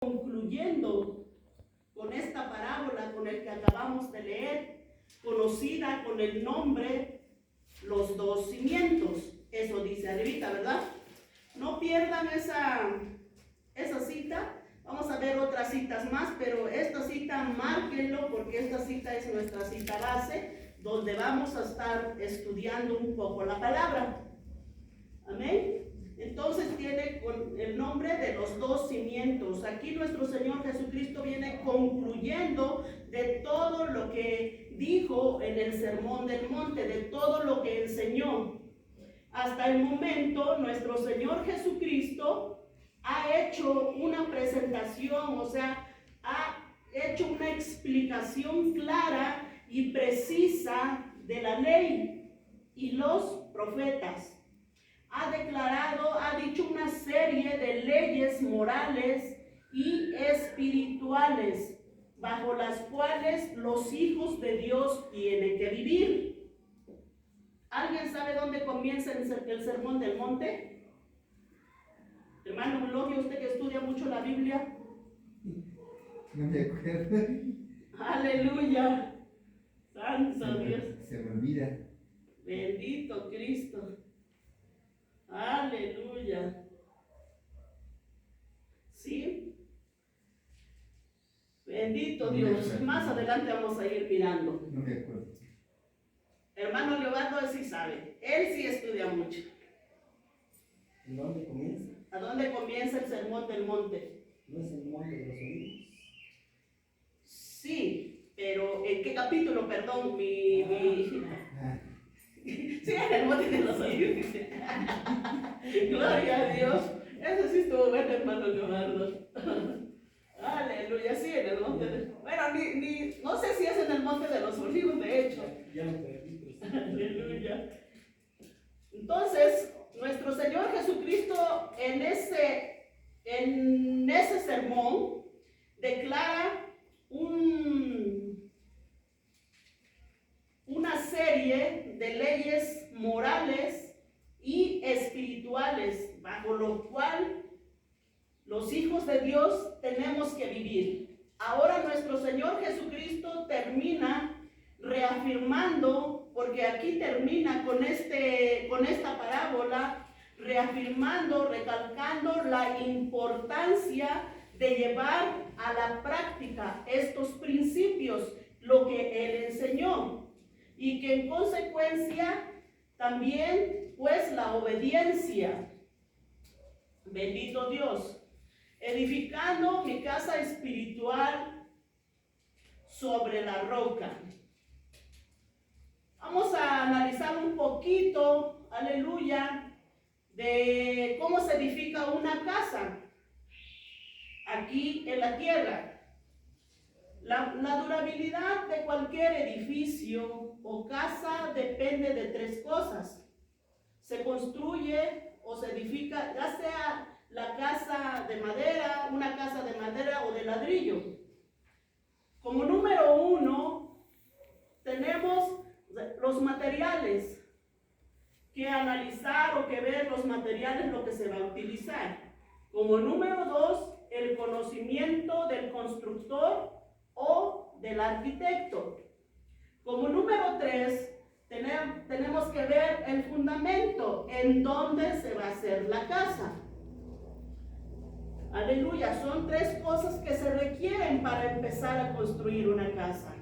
concluyendo con esta parábola con el que acabamos de leer, conocida con el nombre Los dos cimientos. Eso dice arribita, ¿verdad? No pierdan esa cita. Vamos a ver otras citas más, pero esta cita márquenlo porque esta cita es nuestra cita base, donde vamos a estar estudiando un poco la palabra. Amén. Entonces tiene el nombre de los dos cimientos. Aquí nuestro Señor Jesucristo viene concluyendo de todo lo que dijo en el Sermón del Monte, de todo lo que enseñó. Hasta el momento nuestro Señor Jesucristo ha hecho una presentación, o sea, ha hecho una explicación clara y precisa de la ley y los profetas. Ha declarado, ha dicho una serie de leyes morales y espirituales bajo las cuales los hijos de Dios tienen que vivir. ¿Alguien sabe dónde comienza el Sermón del Monte? Hermano Eulogio, usted que estudia mucho la Biblia. No me acuerdo. Aleluya. Santo Dios. Se me olvida. Bendito Cristo. Aleluya. ¿Sí? Bendito Dios. Más adelante vamos a ir mirando. No me acuerdo. Hermano Leobardo, él sí sabe. Él sí estudia mucho. ¿En dónde comienza? ¿A dónde comienza el Sermón del Monte? ¿No es el Monte de los Olivos? Sí, pero ¿en qué capítulo? Perdón, Sí, en el Monte de los Olivos. Gloria a Dios. Eso sí estuvo bueno, hermano Leonardo. Aleluya, sí, en el Monte de... Bueno, no sé si es en el Monte de los Olivos, de hecho. Ya lo perdí. Aleluya. Entonces, nuestro Señor Jesucristo en ese sermón declara una serie de leyes morales y espirituales bajo lo cual los hijos de Dios tenemos que vivir. Ahora nuestro Señor Jesucristo termina reafirmando, porque aquí termina con esta parábola, reafirmando, recalcando la importancia de llevar a la práctica estos principios, lo que Él enseñó, y que en consecuencia también pues la obediencia. Bendito Dios. Edificando mi casa espiritual sobre la roca. Vamos a analizar un poquito, aleluya, de cómo se edifica una casa aquí en la tierra. La durabilidad de cualquier edificio o casa depende de tres cosas. Se construye o se edifica, ya sea la casa de madera, una casa de madera o de ladrillo. Como número uno, tenemos los materiales, que analizar o que ver los materiales, lo que se va a utilizar. Como número dos, el conocimiento del constructor o del arquitecto. Como número tres, tenemos que ver el fundamento, en dónde se va a hacer la casa. Aleluya, son tres cosas que se requieren para empezar a construir una casa.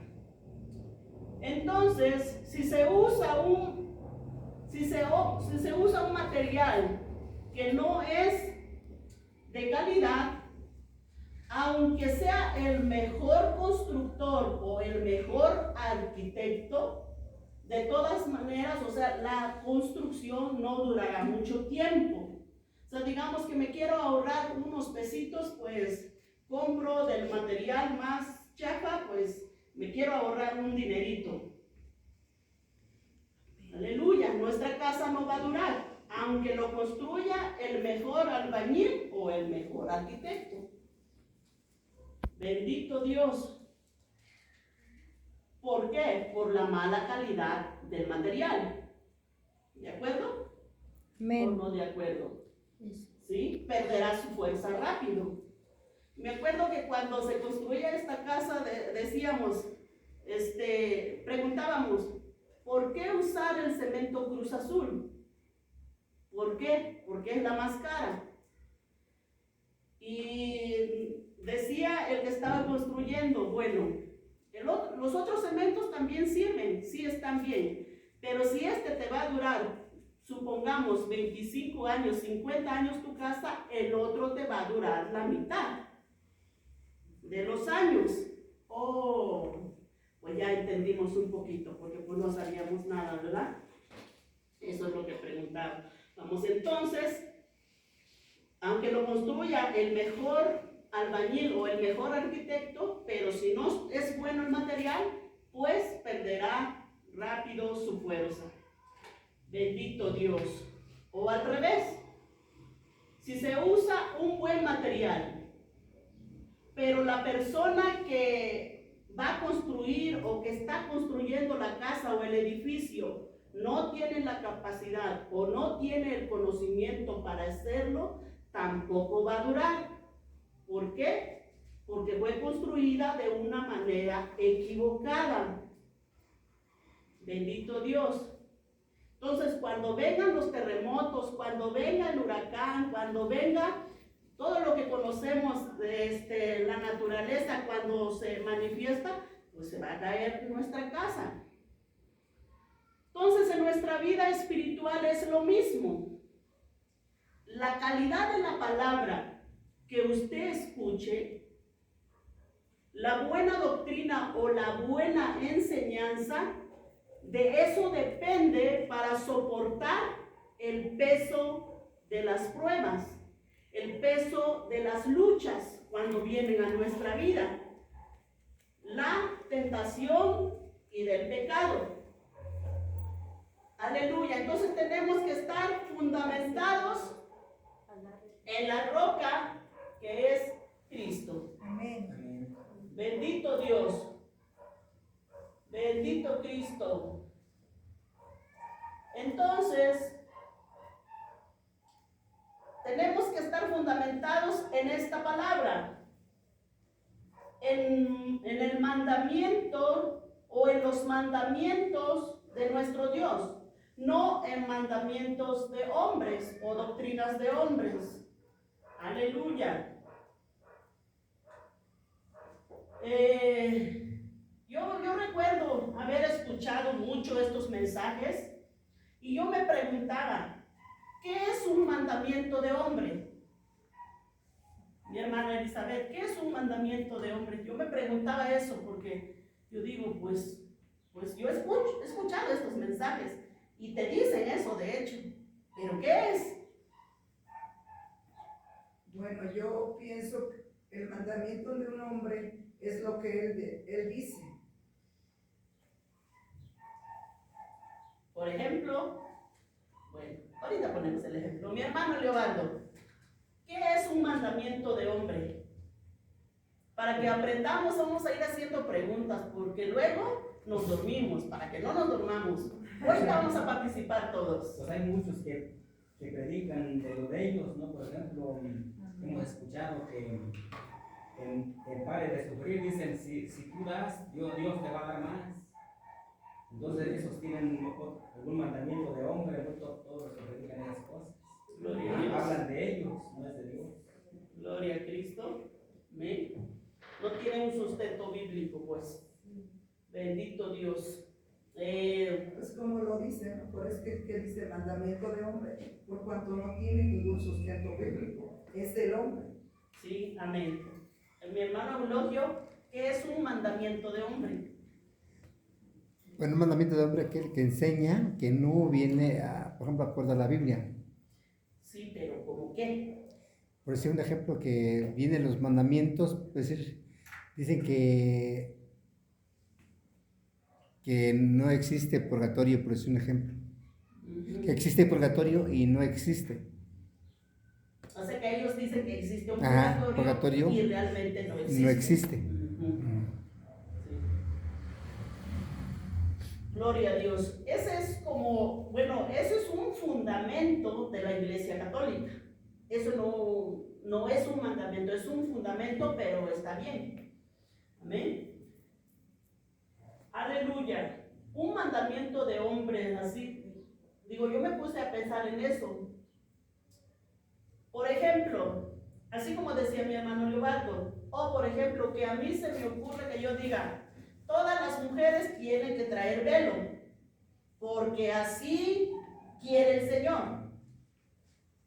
Entonces, si se usa un material que no es de calidad, aunque sea el mejor constructor o el mejor arquitecto, de todas maneras, o sea, la construcción no durará mucho tiempo. O sea, digamos que me quiero ahorrar unos pesitos, pues compro del material más chafa, pues me quiero ahorrar un dinerito. Aleluya, nuestra casa no va a durar, aunque lo construya el mejor albañil o el mejor arquitecto. Bendito Dios. ¿Por qué? Por la mala calidad del material. ¿De acuerdo? ¿O no de acuerdo? ¿Sí? Perderá su fuerza rápido. Me acuerdo que cuando se construía esta casa decíamos, preguntábamos, ¿por qué usar el cemento Cruz Azul? ¿Por qué? Porque es la más cara. Y decía el que estaba construyendo, bueno, los otros cementos también sirven, sí están bien, pero si este te va a durar, supongamos 25 años, 50 años tu casa, el otro te va a durar la mitad de los años. Oh, pues ya entendimos un poquito, porque pues no sabíamos nada, ¿verdad? Eso es lo que preguntaba. Vamos entonces, aunque lo construya el mejor albañil o el mejor arquitecto, pero si no es bueno el material, pues perderá rápido su fuerza. Bendito Dios. O al revés, si se usa un buen material, pero la persona que va a construir o que está construyendo la casa o el edificio no tiene la capacidad o no tiene el conocimiento para hacerlo, tampoco va a durar. ¿Por qué? Porque fue construida de una manera equivocada. Bendito Dios. Entonces, cuando vengan los terremotos, cuando venga el huracán, cuando venga todo lo que conocemos de la naturaleza, cuando se manifiesta, pues se va a caer nuestra casa. Entonces, en nuestra vida espiritual es lo mismo. La calidad de la palabra que usted escuche, la buena doctrina o la buena enseñanza, de eso depende para soportar el peso de las pruebas, el peso de las luchas cuando vienen a nuestra vida, la tentación y del pecado. Aleluya. Entonces tenemos que estar fundamentados en la roca que es Cristo. Amén. Bendito Dios. Bendito Cristo. Entonces, tenemos que estar fundamentados en esta palabra, en el mandamiento o en los mandamientos de nuestro Dios, no en mandamientos de hombres o doctrinas de hombres. Aleluya. Yo recuerdo haber escuchado mucho estos mensajes y yo me preguntaba, ¿qué es un mandamiento de hombre? Mi hermana Elizabeth, ¿qué es un mandamiento de hombre? Yo me preguntaba eso porque yo digo, pues yo he escuchado estos mensajes y te dicen eso de hecho, ¿pero qué es? Bueno, yo pienso que el mandamiento de un hombre es lo que él dice. Por ejemplo, bueno, ahorita ponemos el ejemplo. Mi hermano Leobaldo, ¿qué es un mandamiento de hombre? Para que aprendamos vamos a ir haciendo preguntas, porque luego nos dormimos, para que no nos dormamos. Hoy vamos a participar todos. Pues hay muchos que predican de lo de ellos, ¿no? Por ejemplo, hemos escuchado que en pare de sufrir dicen, si tú das, Dios te va a dar más. Entonces esos tienen algún mandamiento de hombre, ¿no? Todos los que predican esas cosas. Gloria a Dios. Hablan de ellos, no es de Dios. Gloria a Cristo. Amén. No tienen un sustento bíblico, pues. Bendito Dios. Es como lo dice, ¿no? Por eso que dice mandamiento de hombre, por cuanto no tiene ningún sustento bíblico, es del hombre. Sí, amén. Mi hermano Eulogio, ¿qué es un mandamiento de hombre? Bueno, un mandamiento de hombre es aquel que enseña que no viene, por ejemplo, acorde a la Biblia. Sí, pero ¿cómo qué? Por decir un ejemplo, que vienen los mandamientos, pues dicen que no existe purgatorio, por decir un ejemplo. Que existe purgatorio y no existe. O sea que ellos dicen que existe un purgatorio y realmente no existe. No existe. Sí. Gloria a Dios. Ese es como, bueno, ese es un fundamento de la Iglesia Católica. Eso no es un mandamiento, es un fundamento, pero está bien. Amén. Aleluya. Un mandamiento de hombre, así, digo, yo me puse a pensar en eso. Por ejemplo, así como decía mi hermano Leobardo, o por ejemplo, que a mí se me ocurre que yo diga, todas las mujeres tienen que traer velo, porque así quiere el Señor.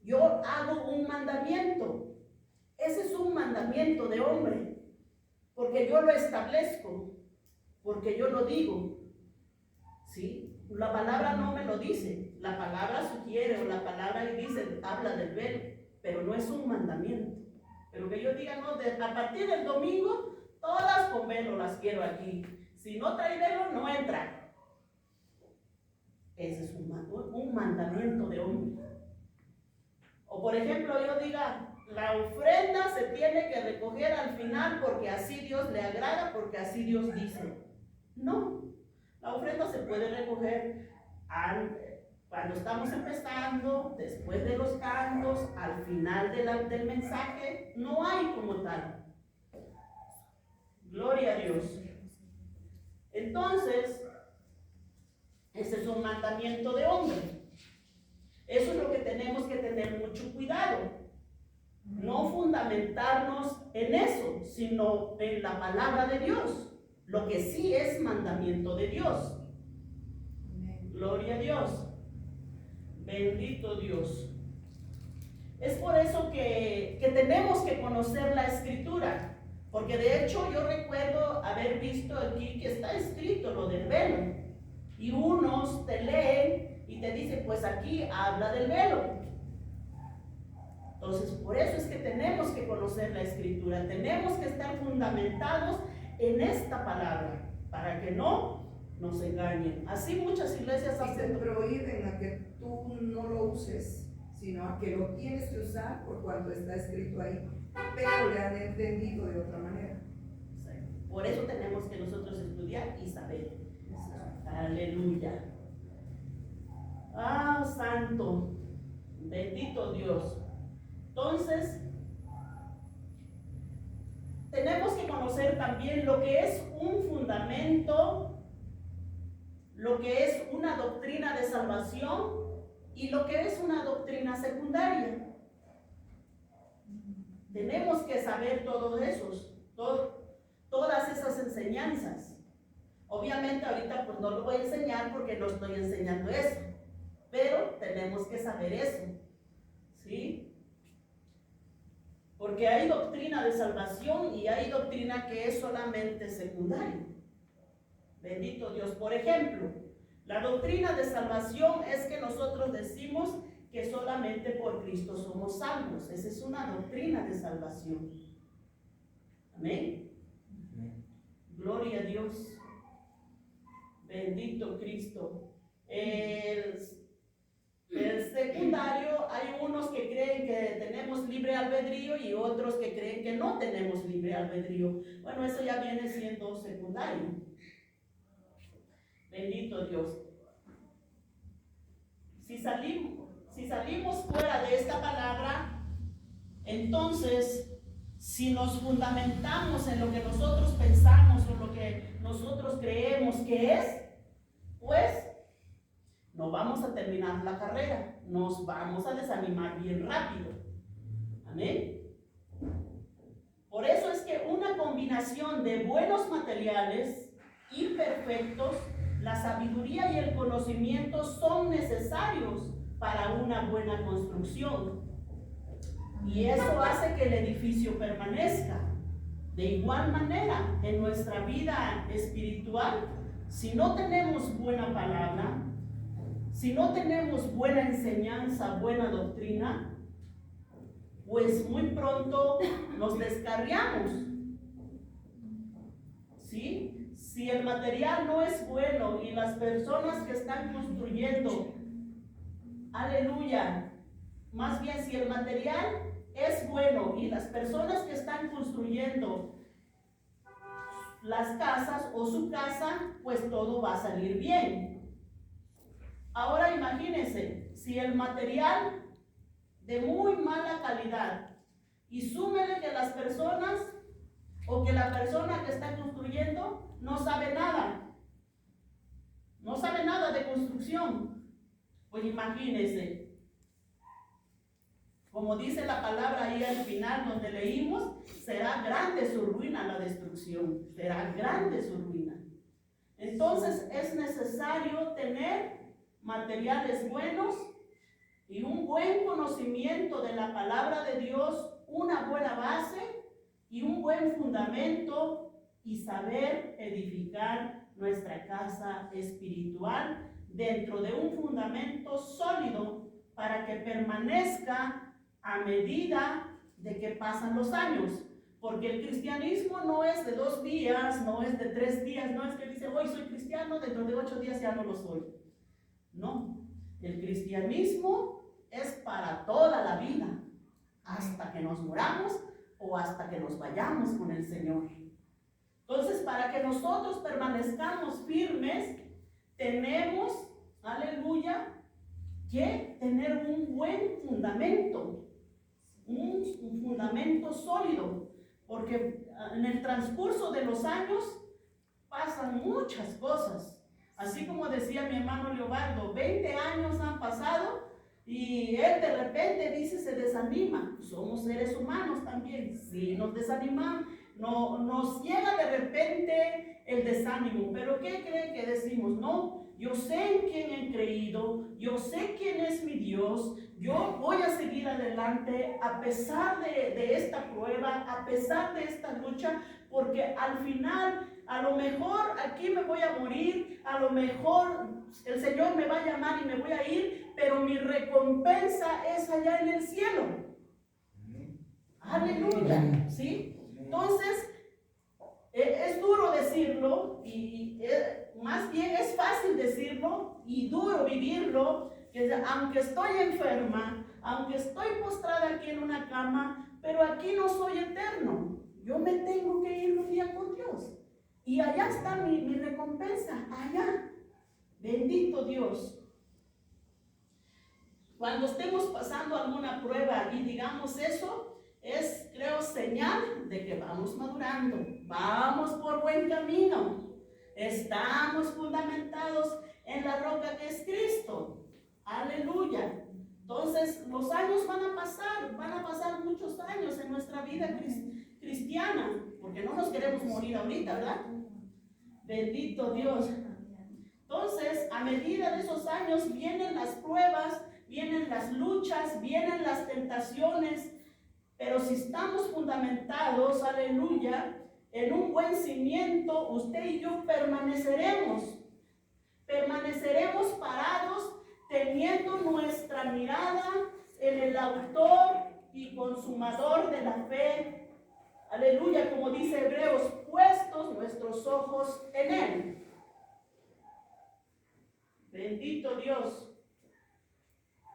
Yo hago un mandamiento. Ese es un mandamiento de hombre, porque yo lo establezco, porque yo lo digo. ¿Sí? La palabra no me lo dice, la palabra sugiere o la palabra dice, habla del velo, pero no es un mandamiento. Pero que yo diga, no, a partir del domingo, todas con velo las quiero aquí. Si no trae velo, no entra. Ese es un mandamiento de hombre. O por ejemplo, yo diga, la ofrenda se tiene que recoger al final porque así Dios le agrada, porque así Dios dice. No, la ofrenda se puede recoger cuando estamos empezando, después de los cantos, al final del mensaje. No hay como tal. Gloria a Dios. Entonces, ese es un mandamiento de hombre. Eso es lo que tenemos que tener mucho cuidado. No fundamentarnos en eso, sino en la palabra de Dios. Lo que sí es mandamiento de Dios. Gloria a Dios. Bendito Dios. Es por eso que tenemos que conocer la Escritura. Porque de hecho yo recuerdo haber visto aquí que está escrito lo del velo. Y unos te leen y te dicen, pues aquí habla del velo. Entonces, por eso es que tenemos que conocer la Escritura. Tenemos que estar fundamentados en esta palabra, para que no nos engañen. Así muchas iglesias Y te hacen. prohíben a que tú no lo uses, sino a que lo tienes que usar por cuanto está escrito ahí, pero le han entendido de otra manera. Por eso tenemos que nosotros estudiar y saber. Aleluya. Ah, santo, bendito Dios. Entonces, tenemos que conocer también lo que es un fundamento, lo que es una doctrina de salvación y lo que es una doctrina secundaria. Tenemos que saber todas esas enseñanzas. Obviamente ahorita pues no lo voy a enseñar porque no estoy enseñando eso, pero tenemos que saber eso, ¿sí? Porque hay doctrina de salvación y hay doctrina que es solamente secundaria. Bendito Dios. Por ejemplo, la doctrina de salvación es que nosotros decimos que solamente por Cristo somos salvos. Esa es una doctrina de salvación. Amén. Gloria a Dios. Bendito Cristo. El secundario, hay unos que creen que tenemos libre albedrío y otros que creen que no tenemos libre albedrío. Bueno, eso ya viene siendo secundario. Bendito Dios. Si salimos fuera de esta palabra, entonces, si nos fundamentamos en lo que nosotros pensamos o lo que nosotros creemos que es, pues no vamos a terminar la carrera, nos vamos a desanimar bien rápido. Amén. Por eso es que una combinación de buenos materiales imperfectos, la sabiduría y el conocimiento son necesarios para una buena construcción. Y eso hace que el edificio permanezca. De igual manera, en nuestra vida espiritual, si no tenemos buena palabra, si no tenemos buena enseñanza, buena doctrina, pues muy pronto nos descarriamos. ¿Sí? Si el material no es bueno y las personas que están construyendo, aleluya, más bien si el material es bueno y las personas que están construyendo las casas o su casa, pues todo va a salir bien. Ahora imagínense, si el material de muy mala calidad Y súmele que las personas o que la persona que está construyendo no sabe nada. No sabe nada de construcción. Pues imagínense. Como dice la palabra ahí al final donde leímos, será grande su ruina, la destrucción. Será grande su ruina. Entonces es necesario tener materiales buenos y un buen conocimiento de la palabra de Dios, una buena base y un buen fundamento y saber edificar nuestra casa espiritual dentro de un fundamento sólido para que permanezca a medida de que pasan los años. Porque el cristianismo no es de 2 días, no es de 3 días, no es que dice hoy soy cristiano, dentro de 8 días ya no lo soy. No, el cristianismo es para toda la vida, hasta que nos muramos o hasta que nos vayamos con el Señor. Entonces, para que nosotros permanezcamos firmes, tenemos, aleluya, que tener un buen fundamento, un fundamento sólido, porque en el transcurso de los años pasan muchas cosas. Así como decía mi hermano Leobardo, 20 años han pasado y él de repente dice se desanima. Somos seres humanos también, sí nos desanimamos, no, nos llega de repente el desánimo, pero ¿qué creen que decimos? No, yo sé en quién he creído, yo sé quién es mi Dios, yo voy a seguir adelante a pesar de esta prueba, a pesar de esta lucha, porque al final, a lo mejor aquí me voy a morir, a lo mejor el Señor me va a llamar y me voy a ir, pero mi recompensa es allá en el cielo. Aleluya, ¿sí? Entonces, es duro decirlo y más bien es fácil decirlo y duro vivirlo, que aunque estoy enferma, aunque estoy postrada aquí en una cama, pero aquí no soy eterno. Yo me tengo que ir un día con Dios. Y allá está mi recompensa, allá. Bendito Dios. Cuando estemos pasando alguna prueba y digamos eso, es, creo, señal de que vamos madurando, vamos por buen camino, estamos fundamentados en la roca que es Cristo. Aleluya. Entonces, los años van a pasar muchos años en nuestra vida cristiana, porque no nos queremos morir ahorita, ¿verdad? Bendito Dios. Entonces, a medida de esos años vienen las pruebas, vienen las luchas, vienen las tentaciones, pero si estamos fundamentados, aleluya, en un buen cimiento, usted y yo permaneceremos parados, teniendo nuestra mirada en el autor y consumador de la fe, aleluya, como dice Hebreos, puestos nuestros ojos en él. Bendito Dios.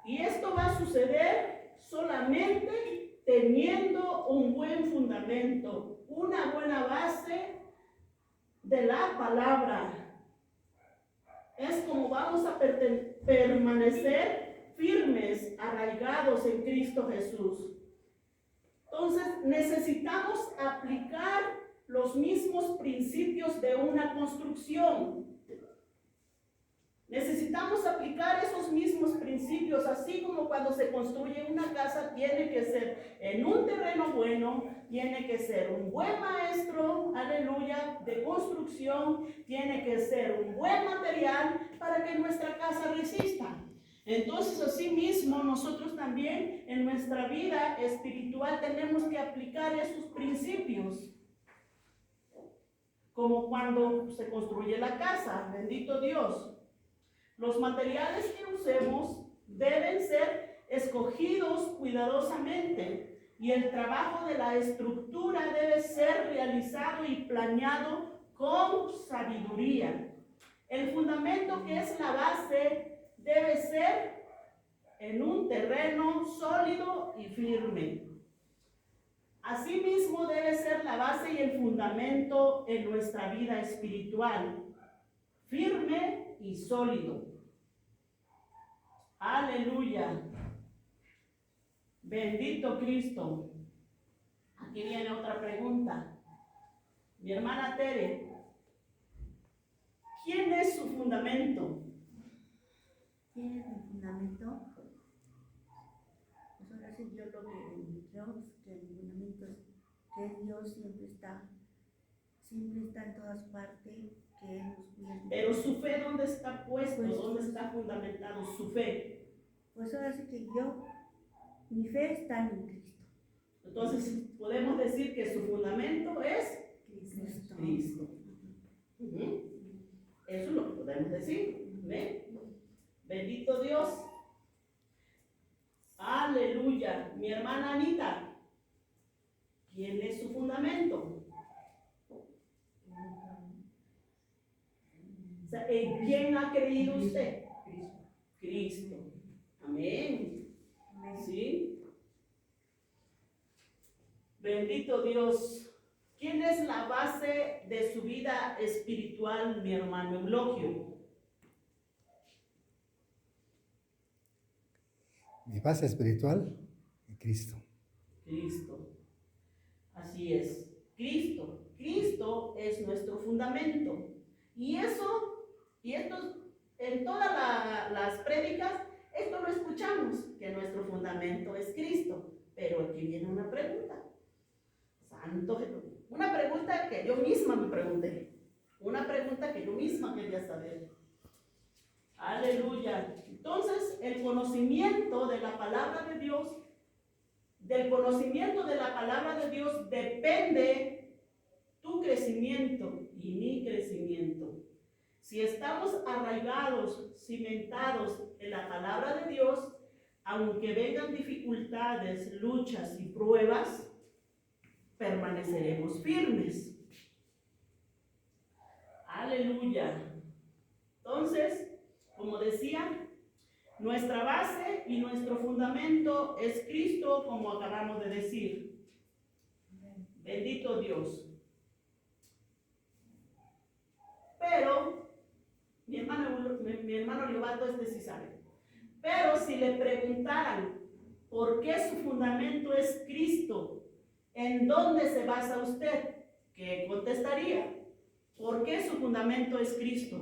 Y esto va a suceder solamente teniendo un buen fundamento, una buena base de la palabra. Es como vamos a permanecer firmes, arraigados en Cristo Jesús. Entonces necesitamos aplicar los mismos principios de una construcción. Necesitamos aplicar esos mismos principios, así como cuando se construye una casa, tiene que ser en un terreno bueno, tiene que ser un buen maestro, aleluya, de construcción, tiene que ser un buen material para que nuestra casa resista. Entonces, así mismo, nosotros también en nuestra vida espiritual tenemos que aplicar esos principios. Como cuando se construye la casa, bendito Dios. Los materiales que usemos deben ser escogidos cuidadosamente y el trabajo de la estructura debe ser realizado y planeado con sabiduría. El fundamento, que es la base, debe ser en un terreno sólido y firme. Asimismo debe ser la base y el fundamento en nuestra vida espiritual, firme y sólido. Aleluya. Bendito Cristo. aquí viene otra pregunta. Mi hermana Tere, ¿quién es su fundamento? ¿Quién es el fundamento? Pues ahora sí yo lo que que el fundamento es que Dios siempre está en todas partes, que Él nos cuida. Pero su fe, ¿dónde está puesto? Pues, ¿Dónde está fundamentado su fe? Pues ahora sí que mi fe está en Cristo. Entonces, podemos decir que su fundamento es Cristo. Cristo. Ujú. Eso es lo que podemos decir. ¿Ve? Bendito Dios. Aleluya. Mi hermana Anita, ¿quién es su fundamento? O sea, ¿en quién ha creído usted? Cristo. Amén. ¿Sí? Bendito Dios. ¿Quién es la base de su vida espiritual, mi hermano Eulogio? Mi base espiritual, Cristo. Cristo. Así es. Cristo. Cristo es nuestro fundamento. Y esto en todas las prédicas, esto lo escuchamos, que nuestro fundamento es Cristo. Pero aquí viene una pregunta. Santo Jesús. Una pregunta que yo misma me pregunté. Una pregunta que yo misma quería saber. Aleluya. Entonces, el conocimiento de la palabra de Dios, del conocimiento de la palabra de Dios depende tu crecimiento y mi crecimiento. Si estamos arraigados, cimentados en la palabra de Dios, aunque vengan dificultades, luchas y pruebas, permaneceremos firmes. Aleluya. Entonces, como decía, nuestra base y nuestro fundamento es Cristo, como acabamos de decir. Bendito Dios. Pero, mi hermano Leobaldo sí sabe. Pero si le preguntaran por qué su fundamento es Cristo, ¿en dónde se basa usted? ¿Qué contestaría? ¿Por qué su fundamento es Cristo?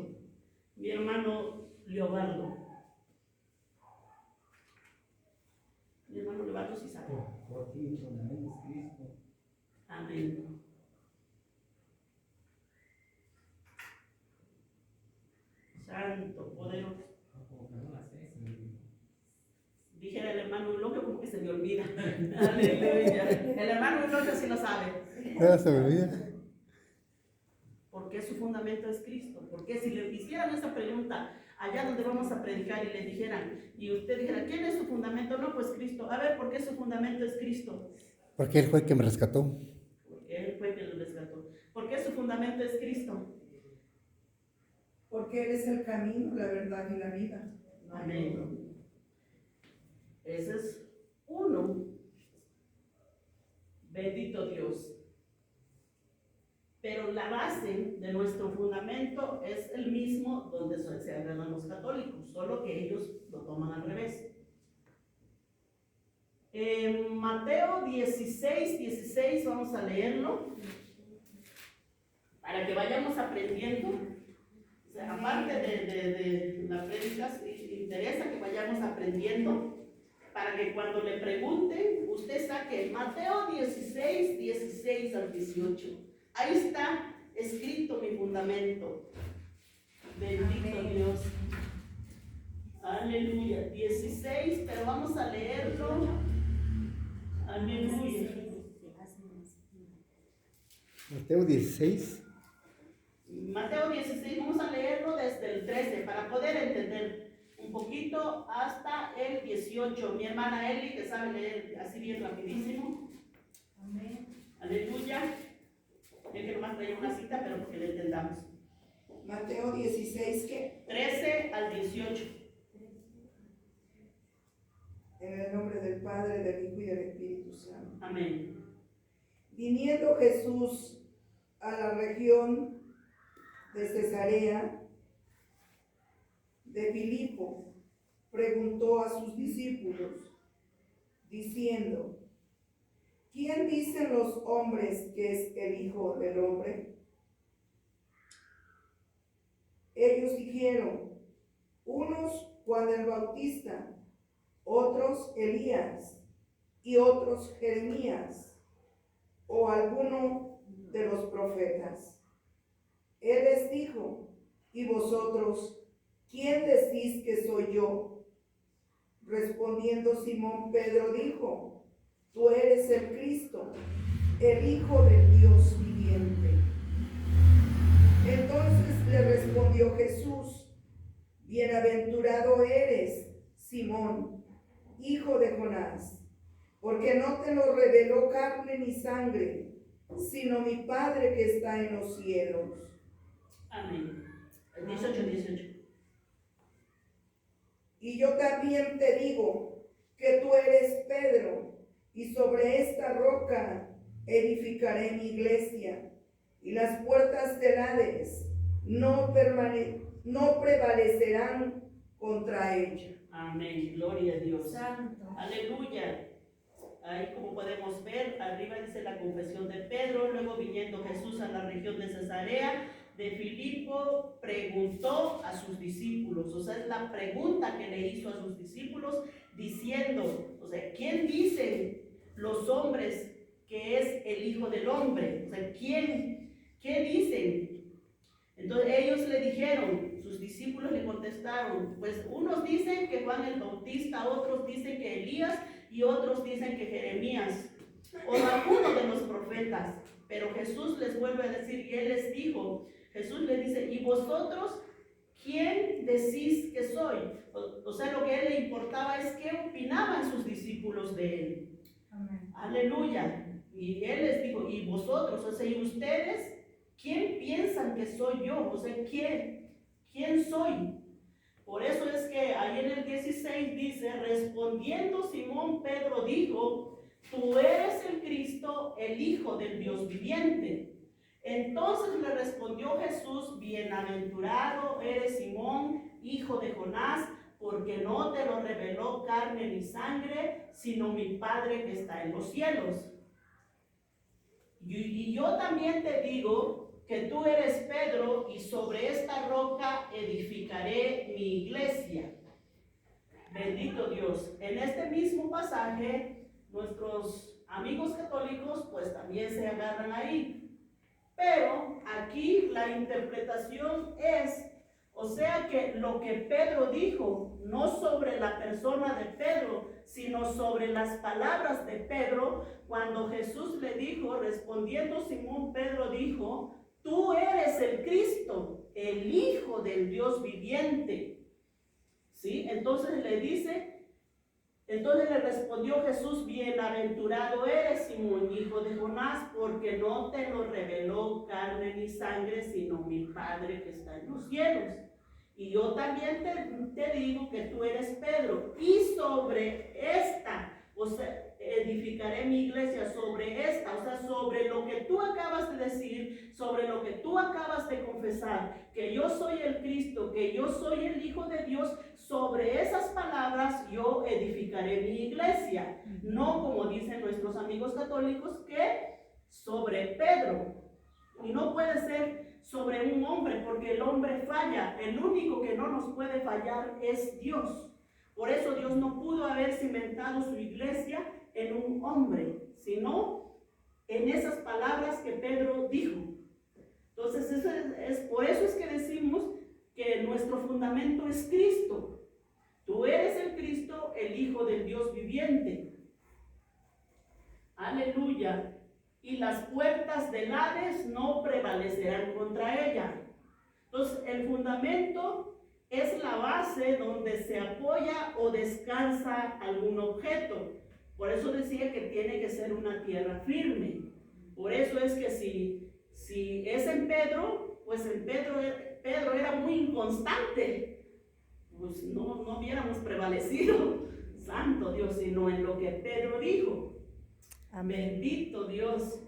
Mi hermano Leobaldo. Mi hermano Leobaldo sí sabe. Porque mi fundamento es Cristo. Amén. Santo, poderoso. Como que no la sé, se me olvidó. Dijera el hermano Eulogio como que se me olvida. Aleluya. El hermano Eulogio sí lo sabe. Ya se me olvida. ¿Por qué su fundamento es Cristo? Porque si le hicieran esa pregunta allá donde vamos a predicar y le dijeran, y usted dijera, ¿quién es su fundamento? No, pues Cristo. A ver, ¿por qué su fundamento es Cristo? Porque Él fue el que me rescató. Porque Él fue quien lo rescató. ¿Por qué su fundamento es Cristo? Porque Él es el camino, la verdad y la vida. Amén. Ese es uno. Bendito Dios. Pero la base de nuestro fundamento es el mismo donde se agarran los católicos, solo que ellos lo toman al revés. En Mateo 16, vamos a leerlo, para que vayamos aprendiendo. O sea, aparte de la prédica, interesa que vayamos aprendiendo, para que cuando le pregunten, usted saque Mateo 16 al 18. Ahí está escrito mi fundamento. Bendito Amén. Dios. Aleluya. 16, pero vamos a leerlo. Aleluya. Mateo 16. Mateo 16, vamos a leerlo desde el 13 para poder entender un poquito hasta el 18. Mi hermana Eli, que sabe leer así bien rapidísimo. Amén. Aleluya. Yo que nomás traía una cita, pero porque le entendamos. Mateo 16, ¿qué? 13 al 18. En el nombre del Padre, del Hijo y del Espíritu Santo. Amén. Viniendo Jesús a la región de Cesarea de Filipo, preguntó a sus discípulos, diciendo, ¿quién dicen los hombres que es el Hijo del Hombre? Ellos dijeron, unos Juan el Bautista, otros Elías, y otros Jeremías, o alguno de los profetas. Él les dijo, ¿y vosotros quién decís que soy yo? Respondiendo Simón Pedro dijo, tú eres el Cristo, el Hijo del Dios viviente. Entonces le respondió Jesús, bienaventurado eres, Simón, hijo de Jonás, porque no te lo reveló carne ni sangre, sino mi Padre que está en los cielos. Amén. 18. Y yo también te digo que tú eres Pedro, y sobre esta roca edificaré mi iglesia, y las puertas del Hades no prevalecerán contra ella. Amén. Gloria a Dios. Santo. Aleluya. Ahí como podemos ver, arriba dice la confesión de Pedro, luego viniendo Jesús a la región de Cesarea de Filipo, preguntó a sus discípulos, o sea, es la pregunta que le hizo a sus discípulos, diciendo, o sea, ¿quién dicen los hombres que es el Hijo del Hombre? O sea, ¿qué dicen? Entonces ellos le dijeron, sus discípulos le contestaron, pues unos dicen que Juan el Bautista, otros dicen que Elías y otros dicen que Jeremías o alguno de los profetas. Pero Jesús les vuelve a decir, y él les dijo, Jesús les dice, ¿y vosotros quién decís que soy? O sea, lo que a él le importaba es qué opinaban sus discípulos de él. Amén. Aleluya. Y él les dijo, ¿y vosotros? O sea, ¿y ustedes quién piensan que soy yo? O sea, ¿quién soy? Por eso es que ahí en el 16 dice, respondiendo Simón Pedro dijo, tú eres el Cristo, el Hijo del Dios viviente. Entonces le respondió Jesús, bienaventurado eres Simón, hijo de Jonás, porque no te lo reveló carne ni sangre, sino mi Padre que está en los cielos. Y yo también te digo que tú eres Pedro, y sobre esta roca edificaré mi iglesia. Bendito Dios. En este mismo pasaje, nuestros amigos católicos pues también se agarran ahí. Pero aquí la interpretación es, o sea que lo que Pedro dijo, no sobre la persona de Pedro, sino sobre las palabras de Pedro, cuando Jesús le dijo, respondiendo Simón Pedro dijo, tú eres el Cristo, el Hijo del Dios viviente. ¿Sí? Entonces le respondió Jesús, bienaventurado eres Simón, hijo de Jonás, porque no te lo reveló carne ni sangre, sino mi Padre que está en los cielos. Y yo también te digo que tú eres Pedro, y sobre esta, o sea, edificaré mi iglesia sobre esta, o sea, sobre lo que tú acabas de decir, sobre lo que tú acabas de confesar, que yo soy el Cristo, que yo soy el Hijo de Dios, sobre esas palabras yo edificaré mi iglesia. No como dicen nuestros amigos católicos, que sobre Pedro. Y no puede ser sobre un hombre, porque el hombre falla. El único que no nos puede fallar es Dios. Por eso Dios no pudo haber cimentado su iglesia en un hombre, sino en esas palabras que Pedro dijo. Entonces, por eso es que decimos que nuestro fundamento es Cristo. Tú eres el Cristo, el Hijo del Dios viviente. Aleluya. Y las puertas del Hades no prevalecerán contra ella. Entonces, el fundamento es la base donde se apoya o descansa algún objeto. Por eso decía que tiene que ser una tierra firme. Por eso es que si es en Pedro, pues en Pedro era muy inconstante. Pues no hubiéramos prevalecido, santo Dios, sino en lo que Pedro dijo. Amén. Bendito Dios.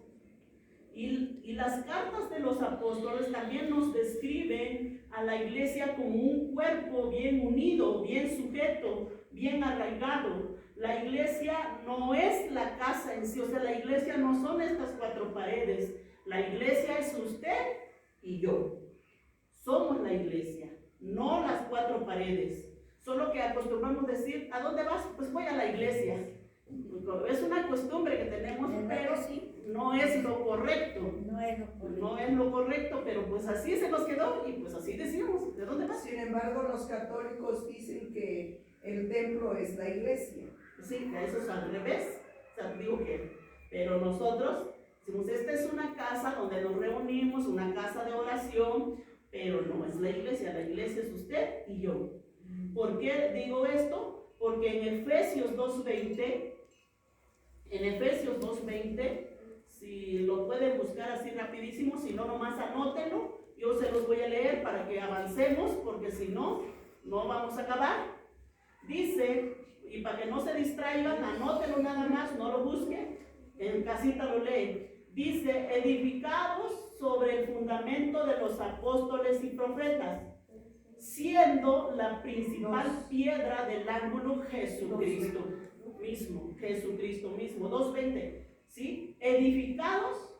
Y las cartas de los apóstoles también nos describen a la iglesia como un cuerpo bien unido, bien sujeto, bien arraigado. La iglesia no es la casa en sí, o sea, la iglesia no son estas 4 paredes. La iglesia es usted y yo. Somos la iglesia, no las 4 paredes. Solo que acostumbramos decir, ¿a dónde vas? Pues voy a la iglesia. Es una costumbre que tenemos, pero no es lo correcto. No es lo correcto, pero pues así se nos quedó y pues así decimos. ¿De dónde vas? Sin embargo, los católicos dicen que el templo es la iglesia. Sí, eso es al revés. O sea, digo que, pero nosotros decimos, esta es una casa donde nos reunimos, una casa de oración, pero no es la iglesia es usted y yo. ¿Por qué digo esto? Porque en Efesios 2:20, si lo pueden buscar así rapidísimo, si no nomás anótenlo, yo se los voy a leer para que avancemos, porque si no, no vamos a acabar. Dice, y para que no se distraigan, anótenlo nada más, no lo busquen, en casita lo leen. Dice, edificados sobre el fundamento de los apóstoles y profetas, siendo la principal piedra del ángulo Jesucristo mismo, 2:20, ¿sí? Edificados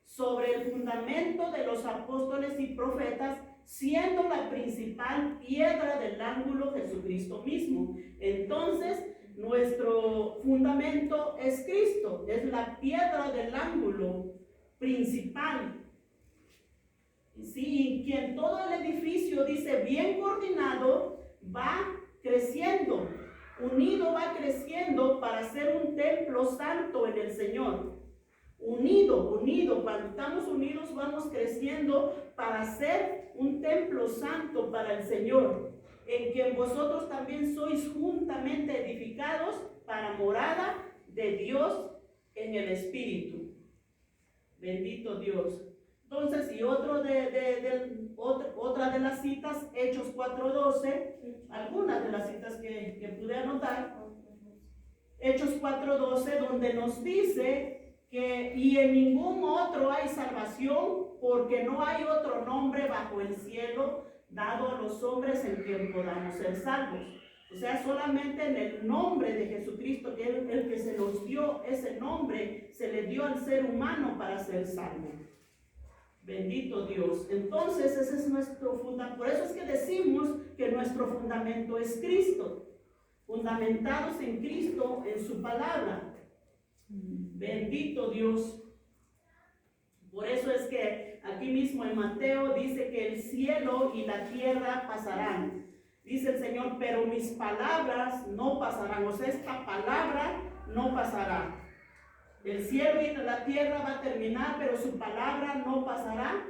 sobre el fundamento de los apóstoles y profetas, siendo la principal piedra del ángulo Jesucristo mismo. Entonces, nuestro fundamento es Cristo, es la piedra del ángulo principal. Sí, que en todo el edificio, dice, bien coordinado, va creciendo, unido va creciendo para ser un templo santo en el Señor. Unido, cuando estamos unidos vamos creciendo para ser un templo santo para el Señor, en quien vosotros también sois juntamente edificados para morada de Dios en el Espíritu. Bendito Dios. Entonces, y otra de las citas, Hechos 4:12, algunas de las citas que pude anotar, Hechos 4:12, donde nos dice que y en ningún otro hay salvación, porque no hay otro nombre bajo el cielo dado a los hombres en quien podamos ser salvos. O sea, solamente en el nombre de Jesucristo, que es el que se nos dio, ese nombre se le dio al ser humano para ser salvo. Bendito Dios. Entonces ese es nuestro fundamento. Por eso es que decimos que nuestro fundamento es Cristo, fundamentados en Cristo, en su palabra. Bendito Dios. Por eso es que aquí mismo en Mateo dice que el cielo y la tierra pasarán. Dice el Señor, pero mis palabras no pasarán. O sea, esta palabra no pasará. El cielo y la tierra va a terminar, pero su palabra no pasará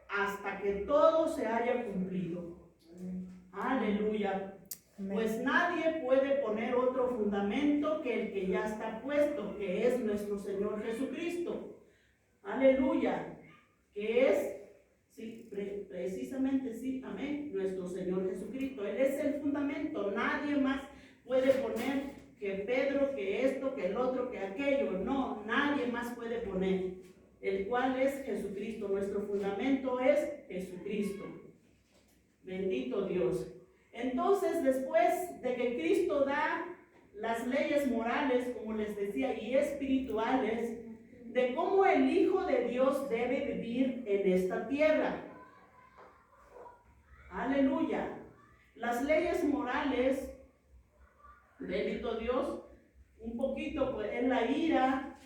hasta que todo se haya cumplido. Aleluya. Pues nadie puede poner otro fundamento que el que ya está puesto, que es nuestro Señor Jesucristo. Aleluya. Que es, sí, precisamente sí, amén, nuestro Señor Jesucristo. Él es el fundamento. Nadie más puede poner que Pedro, que esto, que el otro, que aquello. No, nadie más puede poner. El cual es Jesucristo. Nuestro fundamento es Jesucristo. Bendito Dios. Entonces, después de que Cristo da las leyes morales, como les decía, y espirituales, de cómo el Hijo de Dios debe vivir en esta tierra. Aleluya. Las leyes morales, bendito Dios, un poquito pues, es la ira,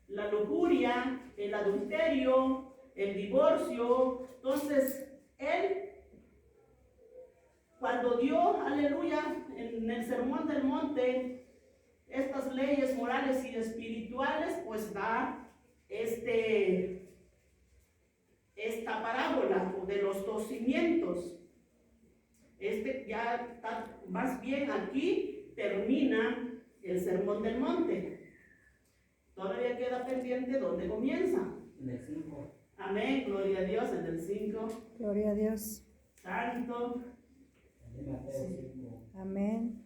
la lujuria, el adulterio, el divorcio. Entonces, Él, cuando dio, aleluya, en el Sermón del Monte, estas leyes morales y espirituales, pues da esta parábola de los 2 cimientos. Ya está, más bien aquí termina el Sermón del Monte. Todavía queda pendiente dónde comienza. En el 5. Amén, gloria a Dios, en el 5. Gloria a Dios. Santo. En Mateo 5. Amén.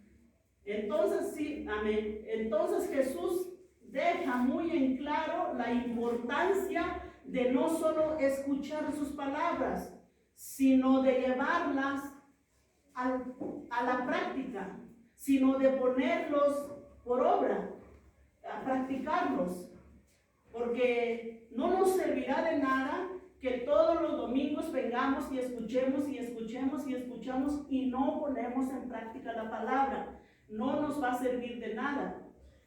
Entonces, sí, amén. Entonces Jesús deja muy en claro la importancia de no solo escuchar sus palabras, sino de llevarlas a la práctica, sino de ponerlos por obra, a practicarlos, porque no nos servirá de nada que todos los domingos vengamos y escuchemos y escuchemos y escuchamos y no ponemos en práctica la palabra. No nos va a servir de nada.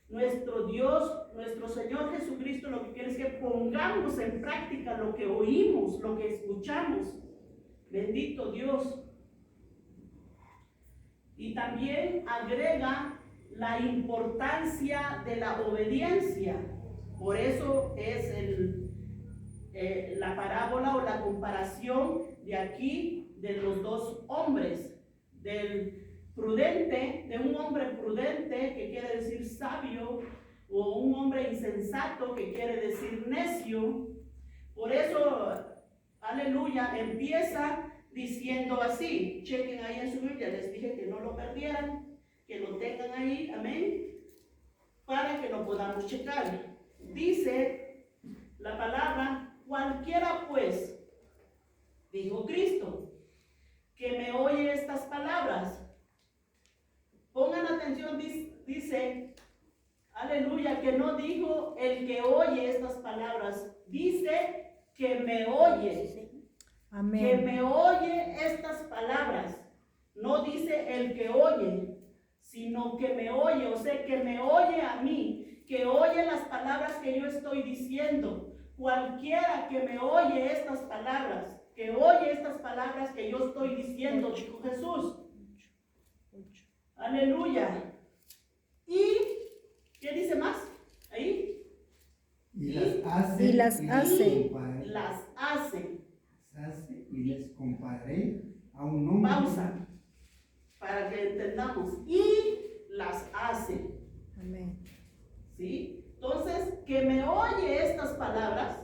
Nuestro Dios, nuestro Señor Jesucristo, lo que quiere es que pongamos en práctica lo que oímos, lo que escuchamos. Bendito Dios. Y también agrega la importancia de la obediencia. Por eso es la parábola o la comparación de aquí de los dos hombres, del prudente, de un hombre prudente que quiere decir sabio, o un hombre insensato que quiere decir necio. Por eso, aleluya, empieza diciendo así. Chequen ahí en su Biblia, les dije que no lo perdieran, que lo tengan ahí, amén, para que lo podamos checar. Dice la palabra: cualquiera pues, dijo Cristo, que me oye estas palabras. Pongan atención, dice, aleluya, que no dijo el que oye estas palabras, dice que me oye. Amén. Que me oye estas palabras. No dice el que oye, sino que me oye, o sea, que me oye a mí, que oye las palabras que yo estoy diciendo. Cualquiera que me oye estas palabras, que oye estas palabras que yo estoy diciendo, dijo Jesús. Aleluya. ¿Y qué dice más? Ahí. Y las hace. Y las hace. Las hace. Y les compararé a un hombre. Pausa. Para que entendamos. Y las hace. Amén. ¿Sí? Entonces, que me oye estas palabras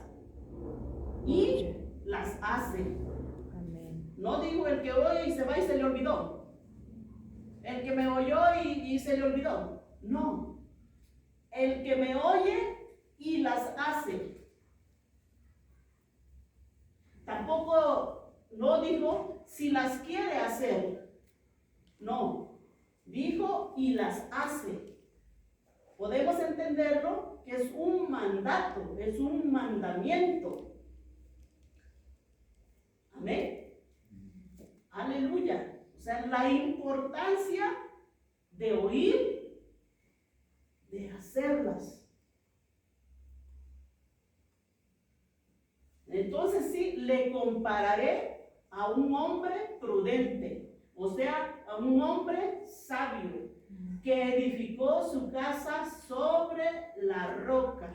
y las hace. Amén. No digo el que oye y se va y se le olvidó. El que me oyó y se le olvidó. No. El que me oye y las hace. Tampoco no dijo si las quiere hacer. No. Dijo y las hace. Podemos entenderlo que es un mandato, es un mandamiento. Amén. Aleluya. O sea, la importancia de oír, de hacerlas. Entonces sí, le compararé a un hombre prudente, o sea, a un hombre sabio, que edificó su casa sobre la roca,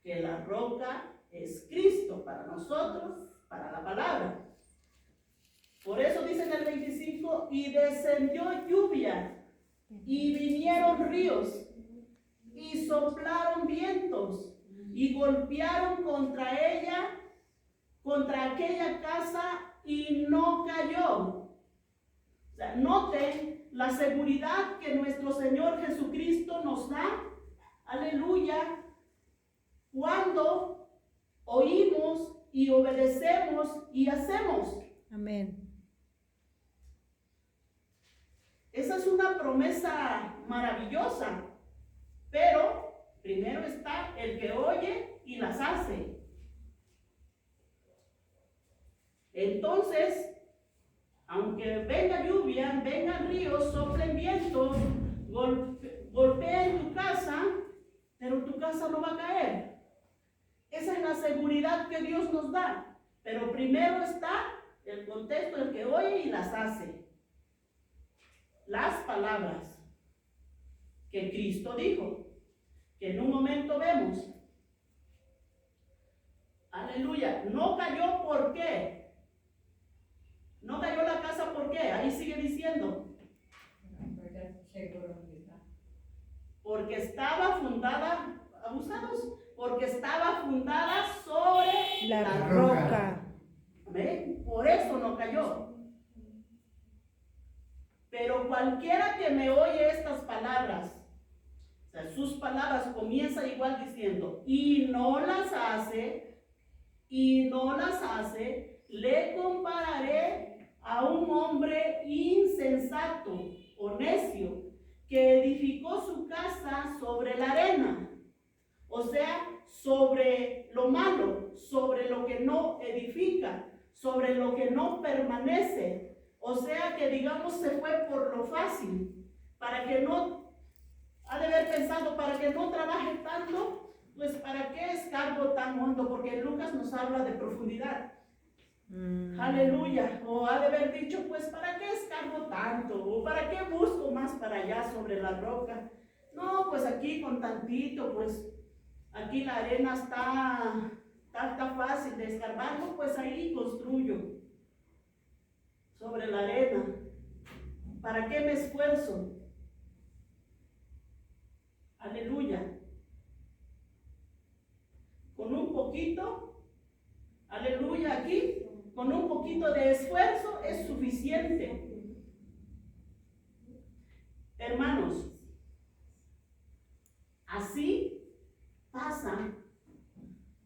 que la roca es Cristo para nosotros, para la palabra. Por eso dice en el 25, y descendió lluvia, y vinieron ríos, y soplaron vientos, y golpearon contra ella, contra aquella casa, y no cayó. O sea, noten la seguridad que nuestro Señor Jesucristo nos da, aleluya, cuando oímos y obedecemos y hacemos. Amén. Esa es una promesa maravillosa, pero primero está el que oye y las hace. Entonces, aunque venga lluvia, vengan ríos, soplen vientos, golpeen tu casa, pero tu casa no va a caer. Esa es la seguridad que Dios nos da. Pero primero está el contexto, el que oye y las hace. Las palabras que Cristo dijo, que en un momento vemos. Aleluya. No cayó, ¿por qué? No cayó la casa, ¿por qué? Ahí sigue diciendo. Porque estaba fundada, abusados, porque estaba fundada sobre La roca. Amén. Por eso no cayó. Pero cualquiera que me oye estas palabras, o sea, sus palabras comienza igual diciendo, y no las hace, le compararé a un hombre insensato o necio, que edificó su casa sobre la arena, o sea, sobre lo malo, sobre lo que no edifica, sobre lo que no permanece, o sea que digamos se fue por lo fácil, para que no, ha de haber pensado, para que no trabaje tanto, pues para qué escarbo tan hondo, porque Lucas nos habla de profundidad. Aleluya. O ha de haber dicho, pues ¿para qué escarbo tanto? O ¿para qué busco más para allá sobre la roca? No, pues aquí con tantito, pues aquí la arena está fácil de escarbarlo, pues ahí construyo sobre la arena. ¿Para qué me esfuerzo? Aleluya. Con un poquito, aleluya, aquí con un poquito de esfuerzo es suficiente. Hermanos, así pasa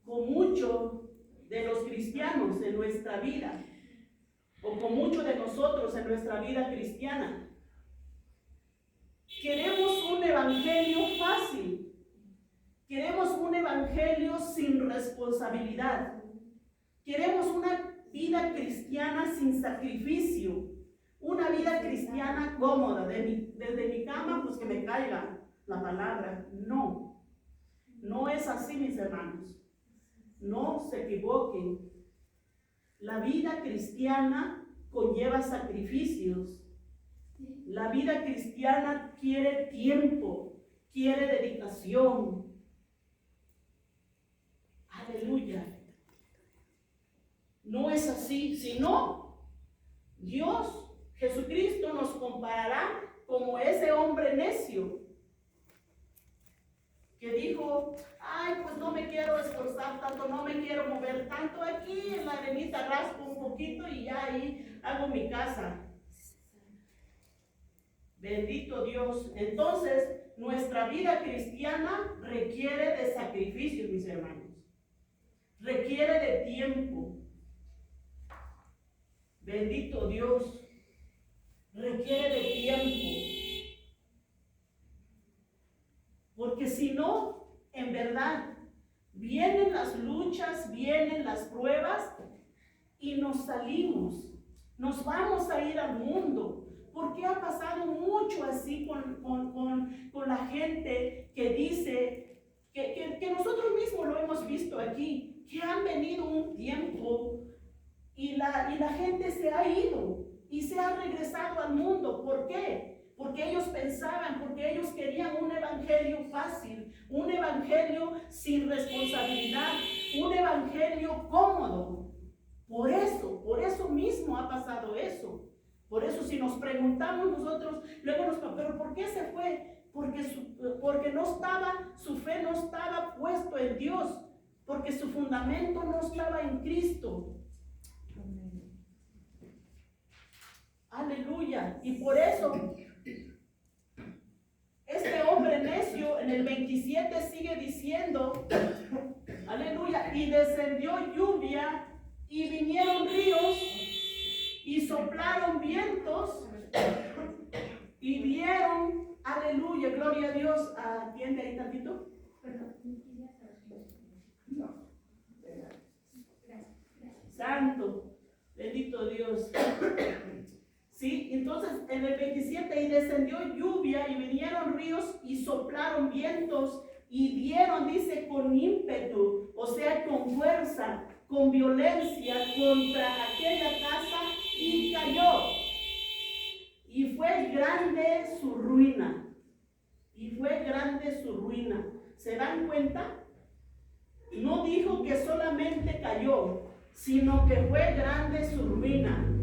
con muchos de los cristianos en nuestra vida, o con muchos de nosotros en nuestra vida cristiana. Queremos un evangelio fácil, queremos un evangelio sin responsabilidad, queremos una vida cristiana sin sacrificio, una vida cristiana cómoda, desde mi cama pues que me caiga la palabra. No, no es así, mis hermanos, no se equivoquen. La vida cristiana conlleva sacrificios, la vida cristiana quiere tiempo, quiere dedicación. Aleluya. No es así, sino Dios, Jesucristo nos comparará como ese hombre necio que dijo, ay, pues no me quiero esforzar tanto, no me quiero mover tanto, aquí en la arenita raspo un poquito y ya ahí hago mi casa. Bendito Dios. Entonces, nuestra vida cristiana requiere de sacrificios, mis hermanos. Requiere de tiempo. Bendito Dios, requiere de tiempo. Porque si no, en verdad, vienen las luchas, vienen las pruebas y nos salimos. Nos vamos a ir al mundo. Porque ha pasado mucho así con la gente que dice, que nosotros mismos lo hemos visto aquí, que han venido un tiempo y la gente se ha ido y se ha regresado al mundo. ¿Por qué? Porque ellos pensaban, porque ellos querían un evangelio fácil, un evangelio sin responsabilidad, un evangelio cómodo. Por eso mismo ha pasado eso. Por eso si nos preguntamos nosotros, luego pero ¿por qué se fue? Porque no estaba, su fe no estaba puesto en Dios, porque su fundamento no estaba en Cristo. Aleluya. Y por eso, este hombre necio en el 27 sigue diciendo, aleluya, y descendió lluvia y vinieron ríos y soplaron vientos y vieron, aleluya, gloria a Dios. ¿Atiende ahí tantito? Santo, bendito Dios. Sí, entonces en el 27, y descendió lluvia y vinieron ríos y soplaron vientos y dieron, dice, con ímpetu, o sea, con fuerza, con violencia contra aquella casa y cayó. Y fue grande su ruina. Y fue grande su ruina. ¿Se dan cuenta? No dijo que solamente cayó, sino que fue grande su ruina.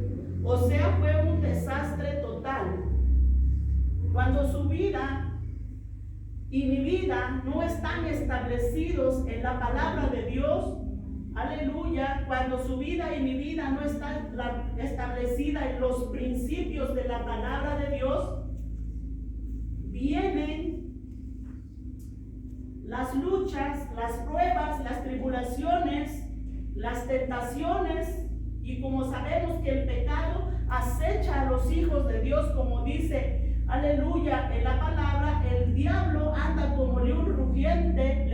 O sea, fue un desastre total. Cuando su vida y mi vida no están establecidos en la palabra de Dios, aleluya, cuando su vida y mi vida no está establecida en los principios de la palabra de Dios, vienen las luchas, las pruebas, las tribulaciones, las tentaciones, y como sabemos que el pecado acecha a los hijos de Dios, como dice, aleluya, en la palabra, el diablo anda como león rugiente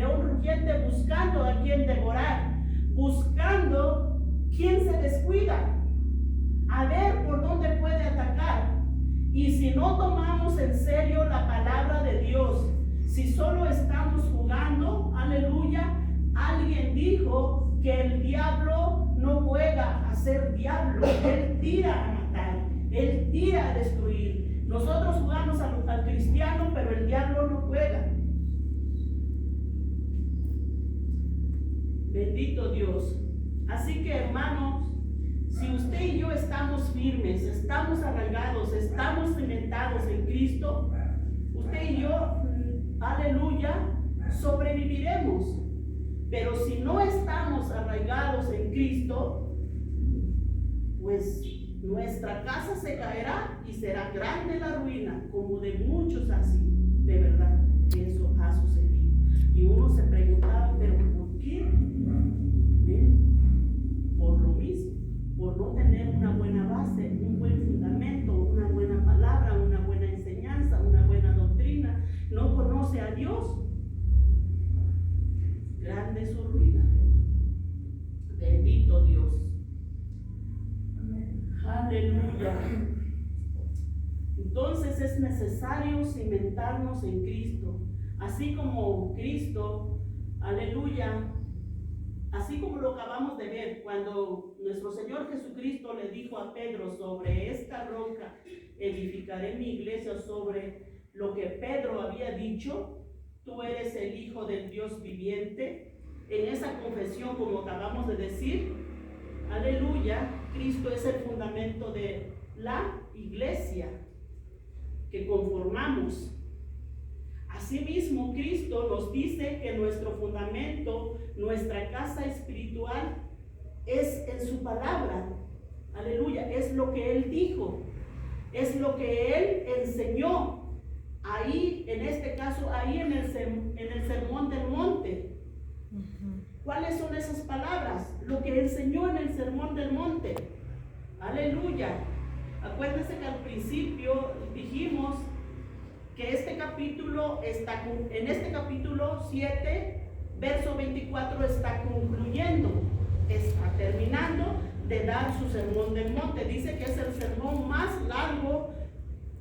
buscando a quien devorar, buscando quien se descuida, a ver por dónde puede atacar. Y si no tomamos en serio la palabra de Dios, si solo estamos jugando, aleluya, alguien dijo que el diablo no juega a ser diablo, él tira a matar, él tira a destruir. Nosotros jugamos al cristiano, pero el diablo no juega. Bendito Dios. Así que, hermanos, si usted y yo estamos firmes, estamos arraigados, estamos cimentados en Cristo, usted y yo, aleluya, sobreviviremos. Pero si no estamos arraigados en Cristo, pues nuestra casa se caerá y será grande la ruina, como de muchos así. De verdad que eso ha sucedido. Y uno se preguntaba, pero ¿por qué? Por lo mismo, por no tener una buena base, un buen fundamento, una buena palabra, una buena enseñanza, una buena doctrina. No conoce a Dios. Grande su ruina. Bendito Dios. Aleluya. Entonces es necesario cimentarnos en Cristo. Así como Cristo, aleluya, así como lo acabamos de ver cuando nuestro Señor Jesucristo le dijo a Pedro: sobre esta roca edificaré mi iglesia, sobre lo que Pedro había dicho, tú eres el Hijo del Dios viviente. En esa confesión, como acabamos de decir, aleluya, Cristo es el fundamento de la iglesia que conformamos. Asimismo, Cristo nos dice que nuestro fundamento, nuestra casa espiritual, es en su palabra. Aleluya, es lo que Él dijo, es lo que Él enseñó. Ahí, en este caso, ahí en el Sermón del Monte. ¿Cuáles son esas palabras? Lo que enseñó en el Sermón del Monte. Aleluya. Acuérdense que al principio dijimos que este capítulo está, en este capítulo 7, verso 24, está concluyendo, está terminando de dar su Sermón del Monte. Dice que es el sermón más largo,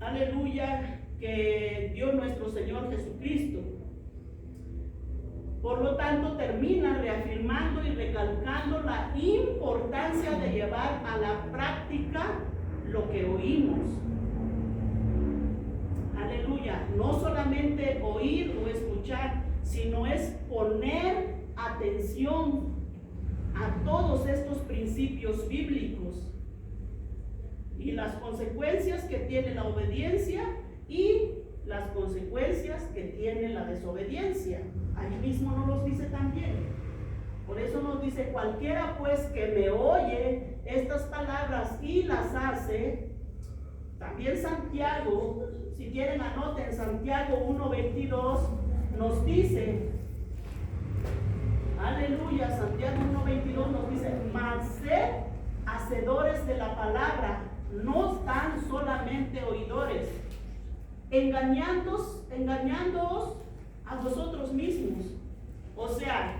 aleluya, que dio nuestro Señor Jesucristo. Por lo tanto, termina reafirmando y recalcando la importancia de llevar a la práctica lo que oímos. Aleluya, no solamente oír o escuchar, sino es poner atención a todos estos principios bíblicos y las consecuencias que tiene la obediencia y las consecuencias que tiene la desobediencia. Ahí mismo nos los dice también. Por eso nos dice: cualquiera pues que me oye estas palabras y las hace. También Santiago, si quieren anoten, Santiago 1:22 nos dice, aleluya, Santiago 1:22 nos dice: mas sed hacedores de la palabra, no tan solamente oidores, engañándoos a vosotros mismos. O sea,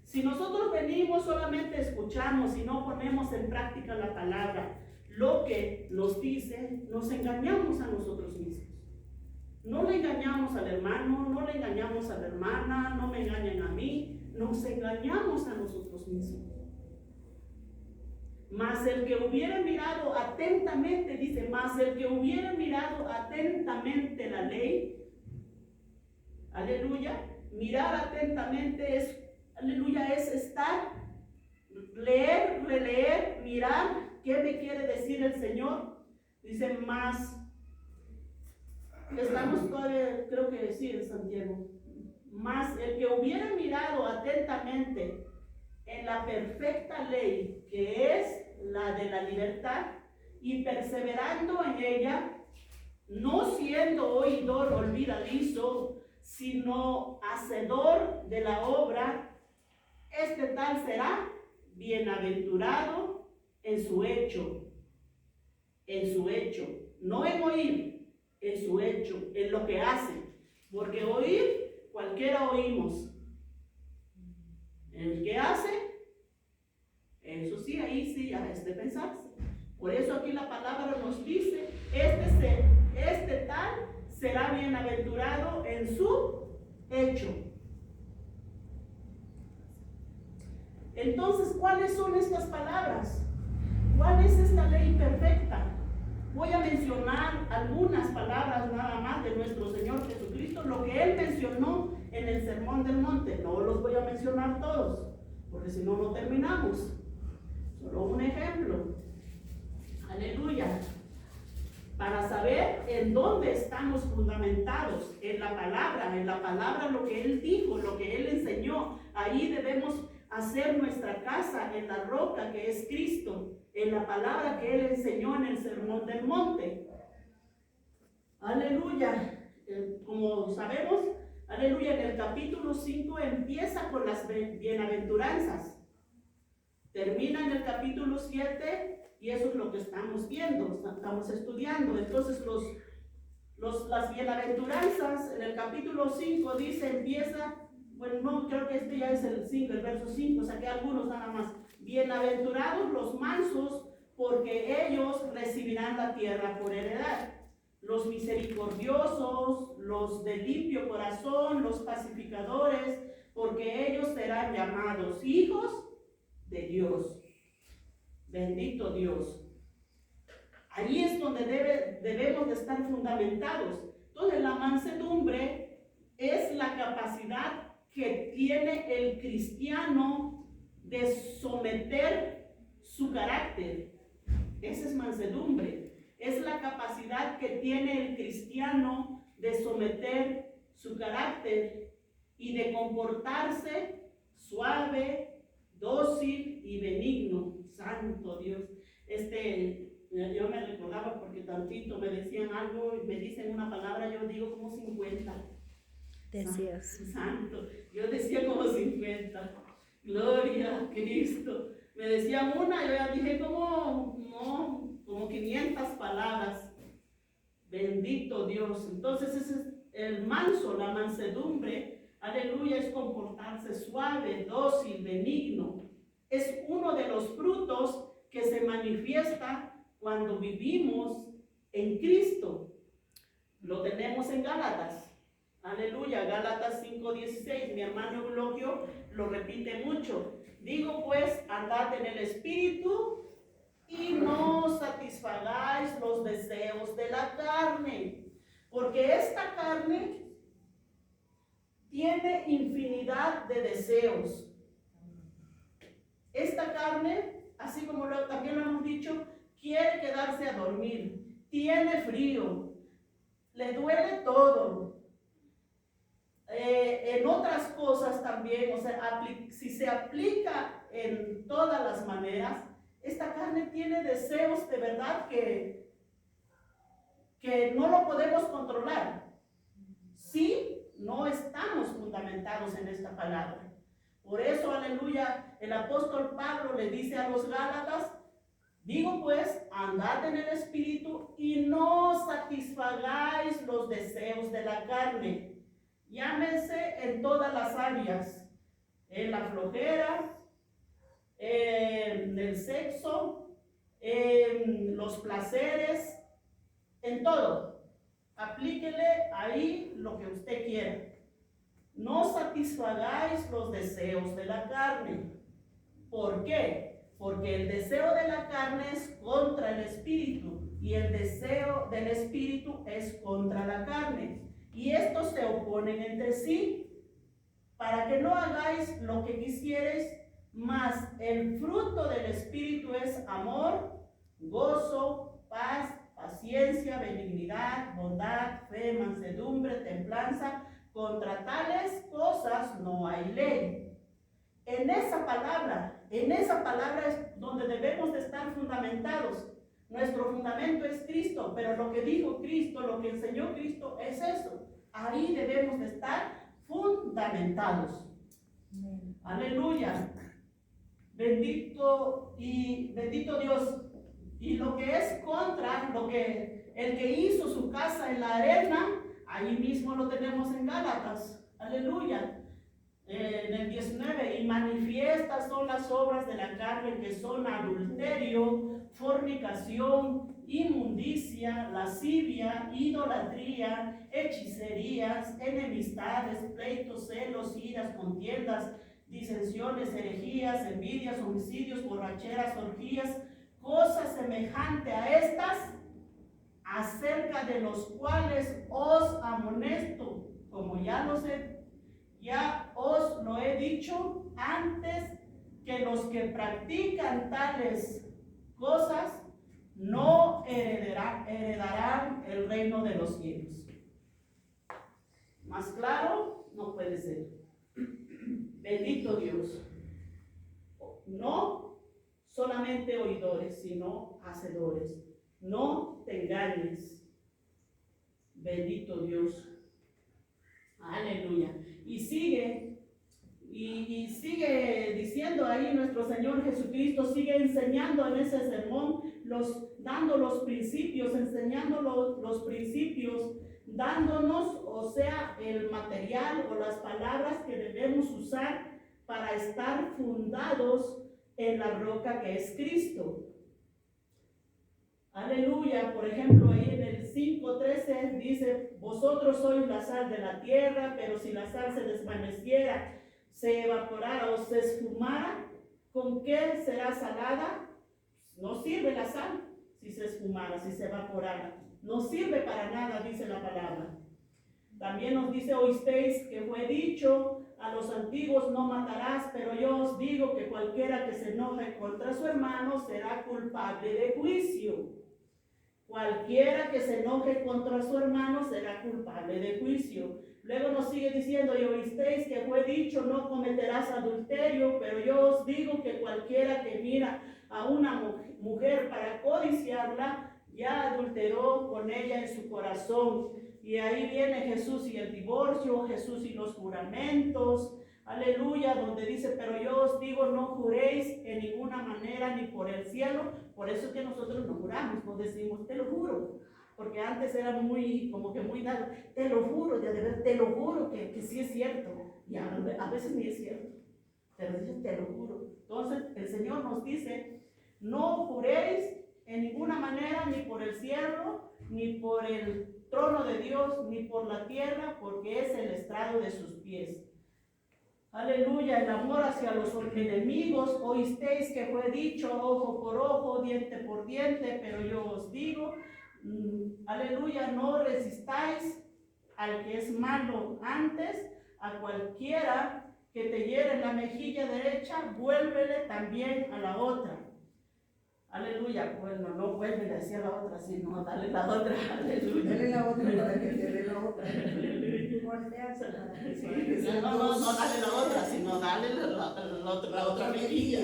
si nosotros venimos solamente escuchamos y no ponemos en práctica la palabra, lo que nos dice, nos engañamos a nosotros mismos. No le engañamos al hermano, no le engañamos a la hermana, no me engañan a mí, nos engañamos a nosotros mismos. Mas el que hubiera mirado atentamente, dice, mas el que hubiera mirado atentamente la ley, aleluya, mirar atentamente es, aleluya, es estar, leer, releer, mirar. ¿Qué me quiere decir el Señor? Dice: más, estamos todavía, creo que sí, en Santiago, más el que hubiera mirado atentamente en la perfecta ley, que es la de la libertad, y perseverando en ella, no siendo oidor olvidadizo, sino hacedor de la obra, este tal será bienaventurado en su hecho, no en oír, en su hecho, en lo que hace. Porque oír, cualquiera oímos. El que hace, eso sí, ahí sí ya es de pensarse. Por eso aquí la palabra nos dice, este tal será bienaventurado en su hecho. Entonces, ¿cuáles son estas palabras? ¿Cuál es esta ley perfecta? Voy a mencionar algunas palabras nada más de nuestro Señor Jesucristo, lo que Él mencionó en el Sermón del Monte. No los voy a mencionar todos, porque si no, no terminamos. Solo un ejemplo. Aleluya. Para saber en dónde estamos fundamentados, en la palabra lo que Él dijo, lo que Él enseñó. Ahí debemos hacer nuestra casa en la roca que es Cristo, en la palabra que Él enseñó en el Sermón del Monte. Aleluya. Como sabemos, aleluya, en el capítulo 5 empieza con las bienaventuranzas. Termina en el capítulo 7 y eso es lo que estamos viendo, estamos estudiando. Entonces las bienaventuranzas en el capítulo 5 dice, empieza, bueno, no, creo que este ya es el 5, el verso 5, saqué algunos nada más. Bienaventurados los mansos, porque ellos recibirán la tierra por heredad. Los misericordiosos, los de limpio corazón, los pacificadores, porque ellos serán llamados hijos de Dios. Bendito Dios. Ahí es donde debemos de estar fundamentados. Entonces la mansedumbre es la capacidad que tiene el cristiano de someter su carácter. Esa es mansedumbre. Es la capacidad que tiene el cristiano de someter su carácter y de comportarse suave, dócil y benigno. Santo Dios. Yo me recordaba porque tantito me decían algo y me dicen una palabra, yo digo como 50. Decías. Santo. Yo decía como 50. Gloria a Cristo. Me decían una, yo ya dije como 500 palabras. Bendito Dios. Entonces ese es el manso, la mansedumbre. Aleluya, es comportarse suave, dócil, benigno. Es uno de los frutos que se manifiesta cuando vivimos en Cristo. Lo tenemos en Gálatas. Aleluya, Gálatas 5:16. Mi hermano Eulogio lo repite mucho. Digo pues, andad en el Espíritu y no satisfagáis los deseos de la carne. Porque esta carne tiene infinidad de deseos. Esta carne, así como también lo hemos dicho, quiere quedarse a dormir, tiene frío, le duele todo. En otras cosas también, o sea, si se aplica en todas las maneras, esta carne tiene deseos de verdad que no lo podemos controlar. Si no estamos fundamentados en esta palabra. Por eso, aleluya, el apóstol Pablo le dice a los Gálatas, digo pues, andad en el Espíritu y no satisfagáis los deseos de la carne. Llámese en todas las áreas, en la flojera, en el sexo, en los placeres, en todo. Aplíquele ahí lo que usted quiera. No satisfagáis los deseos de la carne. ¿Por qué? Porque el deseo de la carne es contra el espíritu y el deseo del espíritu es contra la carne. Y estos se oponen entre sí para que no hagáis lo que quisierais, mas el fruto del espíritu es amor, gozo, paz, paciencia, benignidad, bondad, fe, mansedumbre, templanza. Contra tales cosas no hay ley. En esa palabra es donde debemos de estar fundamentados. Nuestro fundamento es Cristo, pero lo que dijo Cristo, lo que enseñó Cristo es eso. Ahí debemos de estar fundamentados. Aleluya. Bendito Dios. Y lo que es contra, el que hizo su casa en la arena, ahí mismo lo tenemos en Gálatas. Aleluya. En el 19, y manifiestas son las obras de la carne, que son adulterio, fornicación, inmundicia, lascivia, idolatría, hechicerías, enemistades, pleitos, celos, iras, contiendas, disensiones, herejías, envidias, homicidios, borracheras, orgías, cosas semejantes a estas, acerca de los cuales os amonesto, como ya os lo he dicho antes, que los que practican tales cosas no heredarán el reino de los cielos. Más claro no puede ser. Bendito Dios. No solamente oidores, sino hacedores. No te engañes. Bendito Dios. Aleluya. Y sigue diciendo ahí nuestro Señor Jesucristo, sigue enseñando en ese sermón, dando los principios, enseñando los principios, dándonos, o sea, el material o las palabras que debemos usar para estar fundados en la roca que es Cristo. Aleluya. Por ejemplo, ahí en el 5:13 dice: vosotros sois la sal de la tierra, pero si la sal se desvaneciera, se evaporara o se esfumara, ¿con qué será salada? No sirve la sal si se esfumara, si se evaporara. No sirve para nada, dice la palabra. También nos dice: oísteis que fue dicho a los antiguos, no matarás, pero yo os digo que cualquiera que se enoje contra su hermano será culpable de juicio. Cualquiera que se enoje contra su hermano será culpable de juicio. Luego nos sigue diciendo: y oísteis que fue dicho, no cometerás adulterio, pero yo os digo que cualquiera que mira a una mujer para codiciarla, ya adulteró con ella en su corazón. Y ahí viene Jesús y el divorcio, Jesús y los juramentos, aleluya, donde dice: pero yo os digo, no juréis en ninguna manera ni por el cielo. Por eso es que nosotros no juramos, no decimos te lo juro, porque antes era muy, como que muy dado, te lo juro, ya de ver, te lo juro que sí es cierto, y a veces ni es cierto, pero dice te lo juro. Entonces el Señor nos dice: no juréis en ninguna manera, ni por el cielo, ni por el trono de Dios, ni por la tierra, porque es el estrado de sus pies. Aleluya. El amor hacia los enemigos, oísteis que fue dicho ojo por ojo, diente por diente, pero yo os digo, aleluya, no resistáis al que es malo, antes a cualquiera que te hiere en la mejilla derecha, vuélvele también a la otra. Aleluya. Bueno, no vuelve hacia la otra, sino dale la otra. Aleluya. Dale la otra para que te dé la otra. No dale la otra, sino dale la otra mejilla.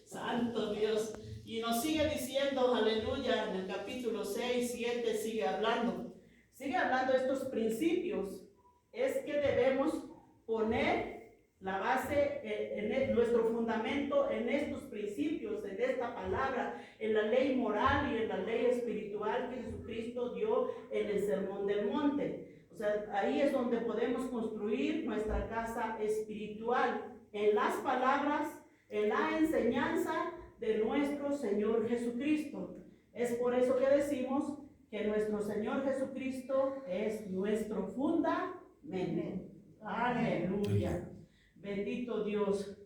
Santo Dios. Y nos sigue diciendo, aleluya, en el capítulo 6, 7, sigue hablando de estos principios. Es que debemos poner la base, nuestro fundamento en estos principios, en esta palabra, en la ley moral y en la ley espiritual que Jesucristo dio en el Sermón del Monte. O sea, ahí es donde podemos construir nuestra casa espiritual, en las palabras, en la enseñanza de nuestro Señor Jesucristo. Es por eso que decimos que nuestro Señor Jesucristo es nuestro fundamento. Aleluya. Bendito Dios.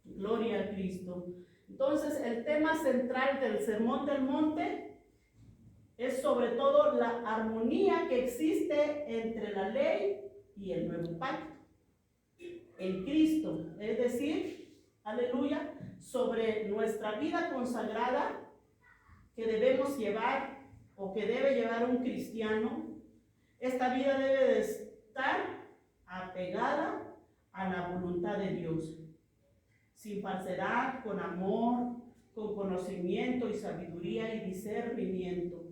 Gloria a Cristo. Entonces, el tema central del Sermón del Monte es sobre todo la armonía que existe entre la ley y el nuevo pacto en Cristo. Es decir, aleluya, sobre nuestra vida consagrada que debemos llevar o que debe llevar un cristiano. Esta vida debe de estar apegada a la voluntad de Dios, sin falsedad, con amor, con conocimiento y sabiduría y discernimiento.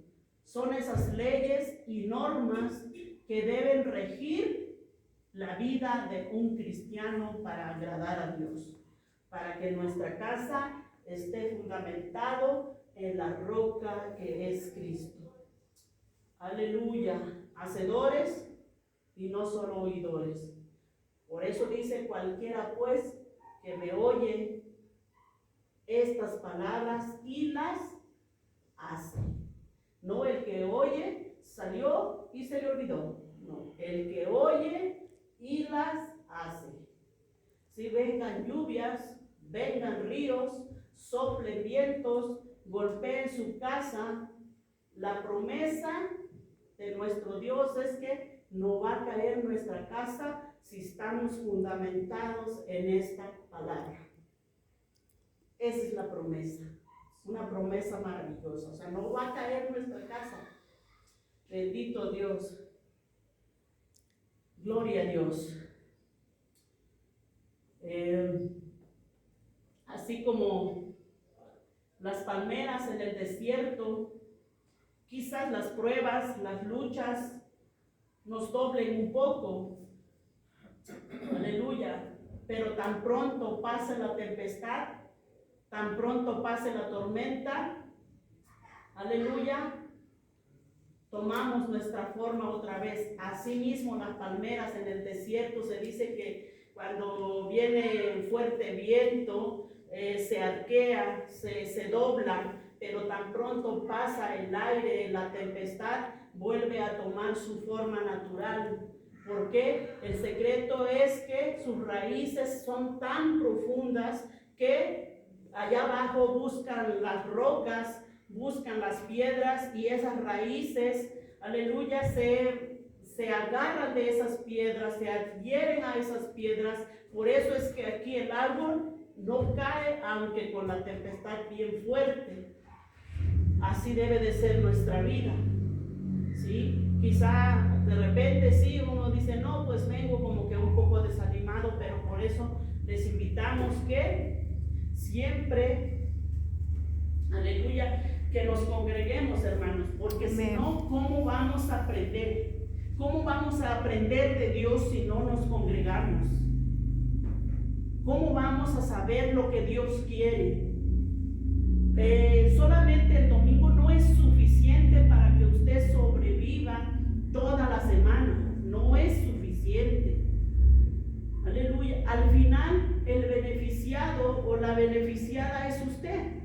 Son esas leyes y normas que deben regir la vida de un cristiano para agradar a Dios, para que nuestra casa esté fundamentado en la roca que es Cristo. Aleluya. Hacedores y no solo oidores. Por eso dice: cualquiera pues que me oye estas palabras y las hace. No el que oye, salió y se le olvidó. No, el que oye y las hace. Si vengan lluvias, vengan ríos, soplen vientos, golpeen su casa, la promesa de nuestro Dios es que no va a caer nuestra casa si estamos fundamentados en esta palabra. Esa es la promesa, una promesa maravillosa. O sea, no va a caer nuestra casa. Bendito Dios. Gloria a Dios. Así como las palmeras en el desierto, quizás las pruebas, las luchas nos doblen un poco. Aleluya. Pero tan pronto pase la tempestad, tan pronto pase la tormenta, aleluya, tomamos nuestra forma otra vez. Asimismo, las palmeras en el desierto, se dice que cuando viene fuerte viento, se arquea, se dobla, pero tan pronto pasa el aire, la tempestad, vuelve a tomar su forma natural. ¿Por qué? El secreto es que sus raíces son tan profundas que allá abajo buscan las rocas, buscan las piedras, y esas raíces, aleluya, se agarran de esas piedras, se adhieren a esas piedras. Por eso es que aquí el árbol no cae, aunque con la tempestad bien fuerte. Así debe de ser nuestra vida, ¿sí? Quizá de repente sí, uno dice: no, pues vengo como que un poco desanimado, pero por eso les invitamos que siempre, aleluya, que nos congreguemos, hermanos, porque si no, ¿cómo vamos a aprender? ¿Cómo vamos a aprender de Dios si no nos congregamos? ¿Cómo vamos a saber lo que Dios quiere? Solamente el domingo no es suficiente para que usted sobreviva toda la semana. No es suficiente. Aleluya. Al final, el beneficiado o la beneficiada es usted.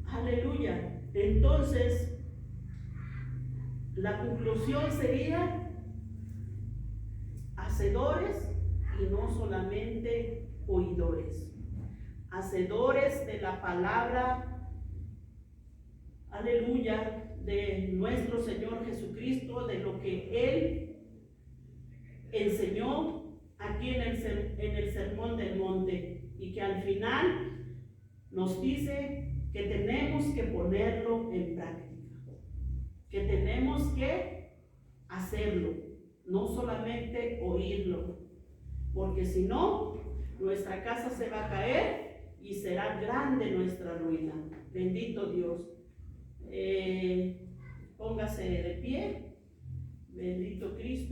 Aleluya. Entonces, la conclusión sería: hacedores y no solamente oidores. Hacedores de la palabra, aleluya, de nuestro Señor Jesucristo, de lo que Él enseñó aquí en el Sermón del Monte, y que al final nos dice que tenemos que ponerlo en práctica, que tenemos que hacerlo, no solamente oírlo, porque si no, nuestra casa se va a caer y será grande nuestra ruina. Bendito Dios. Póngase de pie. Bendito Cristo.